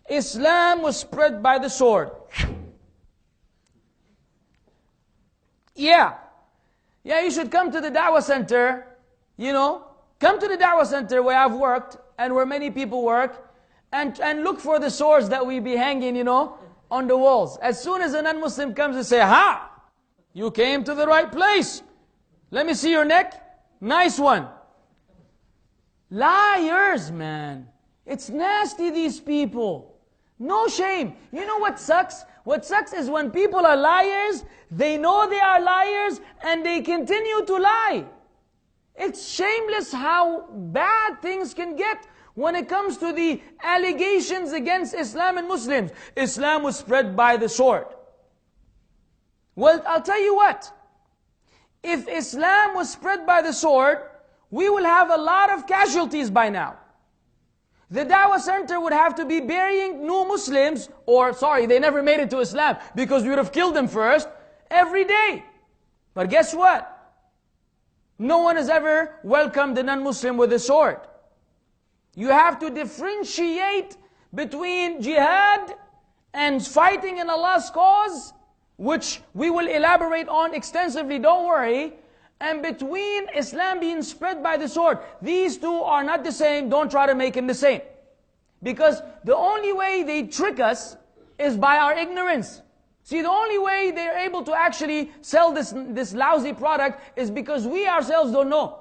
Islam was spread by the sword. Yeah, you should come to the Dawah Center, come to the Dawah Center where I've worked and where many people work, and look for the swords that we be hanging, on the walls. As soon as a non-Muslim comes and say, ha, you came to the right place. Let me see your neck. Nice one. Liars, man. It's nasty, these people. No shame. You know what sucks? What sucks is when people are liars, they know they are liars, and they continue to lie. It's shameless how bad things can get when it comes to the allegations against Islam and Muslims. Islam was spread by the sword. Well, I'll tell you what. If Islam was spread by the sword, we will have a lot of casualties by now. The Dawah Center would have to be burying new Muslims, they never made it to Islam, because we would have killed them first, every day. But guess what? No one has ever welcomed a non-Muslim with a sword. You have to differentiate between jihad and fighting in Allah's cause, which we will elaborate on extensively, don't worry, and between Islam being spread by the sword. These two are not the same, don't try to make them the same. Because the only way they trick us is by our ignorance. See, the only way they're able to actually sell this lousy product is because we ourselves don't know.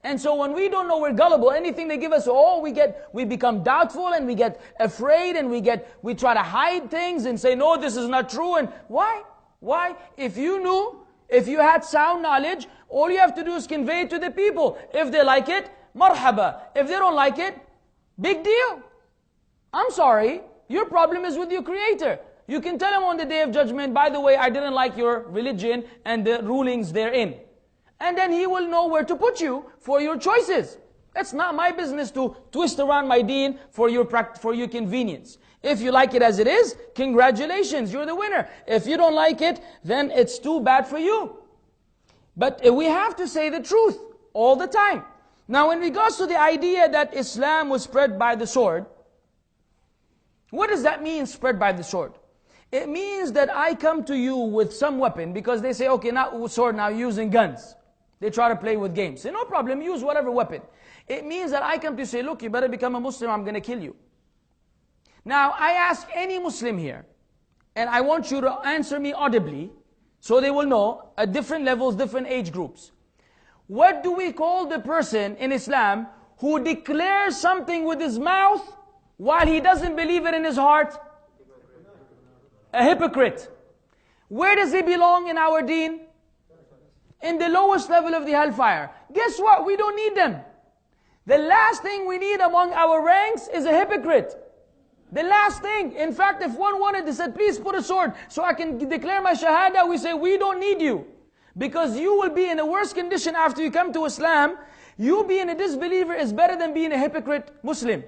And so when we don't know, we're gullible. Anything they give us, we become doubtful and we get afraid and we try to hide things and say, no, this is not true. And why? Why? If you knew, if you had sound knowledge, all you have to do is convey it to the people. If they like it, marhaba. If they don't like it, big deal. I'm sorry, your problem is with your Creator. You can tell him on the Day of Judgment, by the way, I didn't like your religion and the rulings therein. And then He will know where to put you for your choices. It's not my business to twist around my deen for your convenience. If you like it as it is, congratulations, you're the winner. If you don't like it, then it's too bad for you. But we have to say the truth all the time. Now, in regards to the idea that Islam was spread by the sword, what does that mean, spread by the sword? It means that I come to you with some weapon, because they say, okay, not sword, now using guns. They try to play with games. Say, no problem, use whatever weapon. It means that I come to say, look, you better become a Muslim, I'm going to kill you. Now, I ask any Muslim here, and I want you to answer me audibly, so they will know, at different levels, different age groups. What do we call the person in Islam who declares something with his mouth while he doesn't believe it in his heart? A hypocrite. Where does he belong in our deen? In the lowest level of the hellfire. Guess what? We don't need them. The last thing we need among our ranks is a hypocrite. The last thing. In fact, if one wanted to say, please put a sword so I can declare my shahada, we say, we don't need you. Because you will be in a worse condition after you come to Islam. You being a disbeliever is better than being a hypocrite Muslim.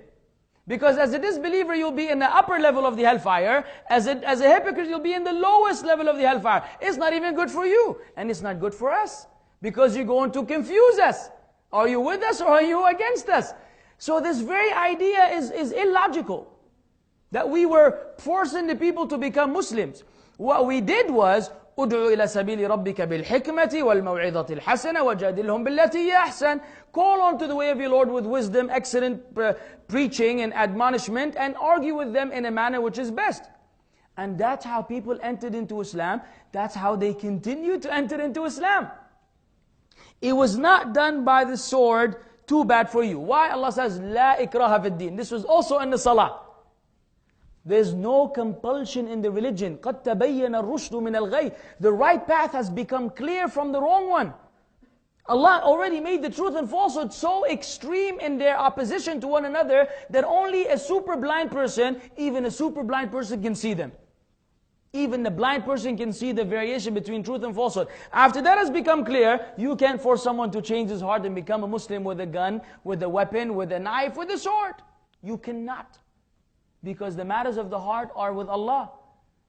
Because as a disbeliever, you'll be in the upper level of the hellfire. As a hypocrite, you'll be in the lowest level of the hellfire. It's not even good for you. And it's not good for us. Because you're going to confuse us. Are you with us or are you against us? So this very idea is illogical. That we were forcing the people to become Muslims. What we did was, ادعو إلى سبيل ربك بالحكمة والموعظة الحسنة وجادلهم بالتي هي أحسن. Call on to the way of your Lord with wisdom, excellent preaching and admonishment, and argue with them in a manner which is best. And that's how people entered into Islam. That's how they continue to enter into Islam. It was not done by the sword. Too bad for you. Why? Allah says, لا إكراه في الدين. This was also in the salah. There's no compulsion in the religion. قَدْ تَبَيَّنَ الرُّشْدُ مِنَ الْغَيِّ. The right path has become clear from the wrong one. Allah already made the truth and falsehood so extreme in their opposition to one another that only a super blind person, even a super blind person can see them. Even the blind person can see the variation between truth and falsehood. After that has become clear, you can't force someone to change his heart and become a Muslim with a gun, with a weapon, with a knife, with a sword. You cannot. Because the matters of the heart are with Allah.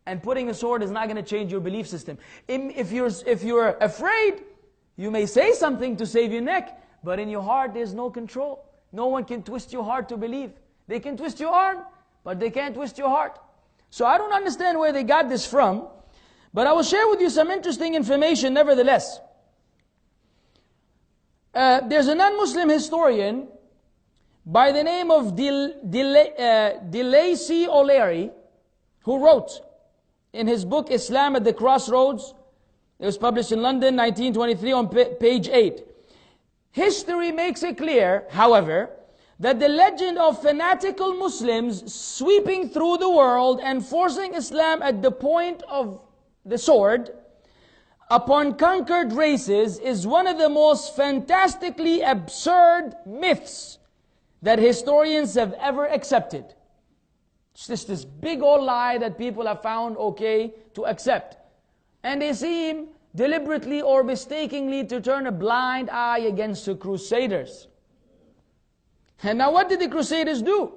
And putting a sword is not going to change your belief system. If you're afraid, you may say something to save your neck, but in your heart there's no control. No one can twist your heart to believe. They can twist your arm, but they can't twist your heart. So I don't understand where they got this from, but I will share with you some interesting information nevertheless. There's a non-Muslim historian by the name of DeLacy O'Leary, who wrote in his book Islam at the Crossroads, it was published in London, 1923, on page 8. History makes it clear, however, that the legend of fanatical Muslims sweeping through the world and forcing Islam at the point of the sword upon conquered races is one of the most fantastically absurd myths that historians have ever accepted. It's just this big old lie that people have found okay to accept. And they seem deliberately or mistakenly to turn a blind eye against the Crusaders. And now what did the Crusaders do?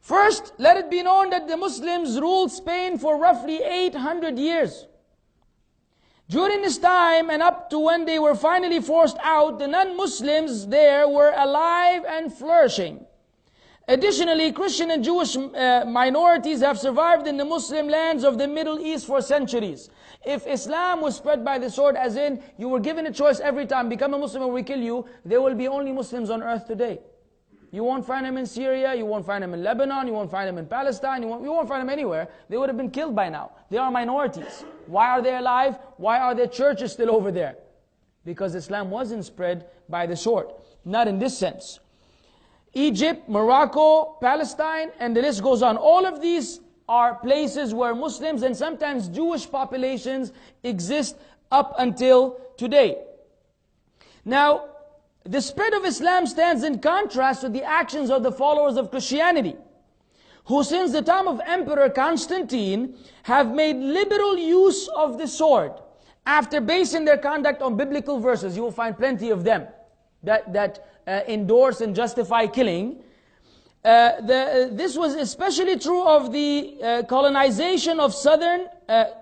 First, let it be known that the Muslims ruled Spain for roughly 800 years. During this time and up to when they were finally forced out, the non-Muslims there were alive and flourishing. Additionally, Christian and Jewish minorities have survived in the Muslim lands of the Middle East for centuries. If Islam was spread by the sword, as in you were given a choice every time, become a Muslim or we kill you, there will be only Muslims on earth today. You won't find them in Syria, you won't find them in Lebanon, you won't find them in Palestine, you won't find them anywhere. They would have been killed by now. They are minorities. Why are they alive? Why are their churches still over there? Because Islam wasn't spread by the sword. Not in this sense. Egypt, Morocco, Palestine, and the list goes on. All of these are places where Muslims and sometimes Jewish populations exist up until today. Now, the spread of Islam stands in contrast to the actions of the followers of Christianity, who since the time of Emperor Constantine have made liberal use of the sword. After basing their conduct on biblical verses, you will find plenty of them that endorse and justify killing. This was especially true of the colonization of Southern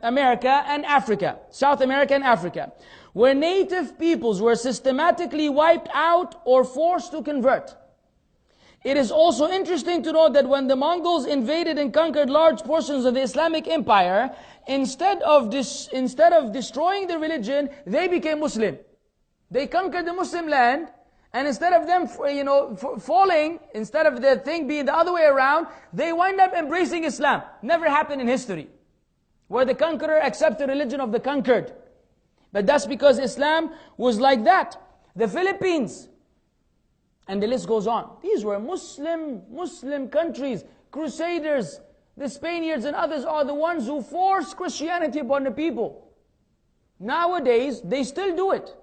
America and Africa, South America and Africa, where native peoples were systematically wiped out or forced to convert. It is also interesting to note that when the Mongols invaded and conquered large portions of the Islamic Empire, instead of destroying the religion, they became Muslim. They conquered the Muslim land, and instead of them, falling, instead of the thing being the other way around, they wind up embracing Islam. Never happened in history, where the conqueror accepts the religion of the conquered. But that's because Islam was like that. The Philippines, and the list goes on. These were Muslim countries, Crusaders. The Spaniards and others are the ones who forced Christianity upon the people. Nowadays, they still do it.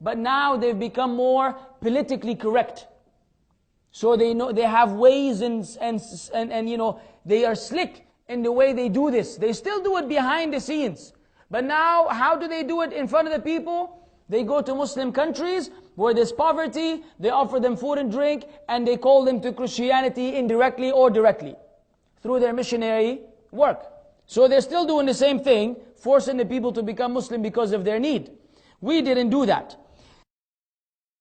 But now they've become more politically correct. So they know, they have ways and they are slick in the way they do this. They still do it behind the scenes. But now, how do they do it in front of the people? They go to Muslim countries where there's poverty, they offer them food and drink, and they call them to Christianity indirectly or directly through their missionary work. So they're still doing the same thing, forcing the people to become Muslim because of their need. We didn't do that.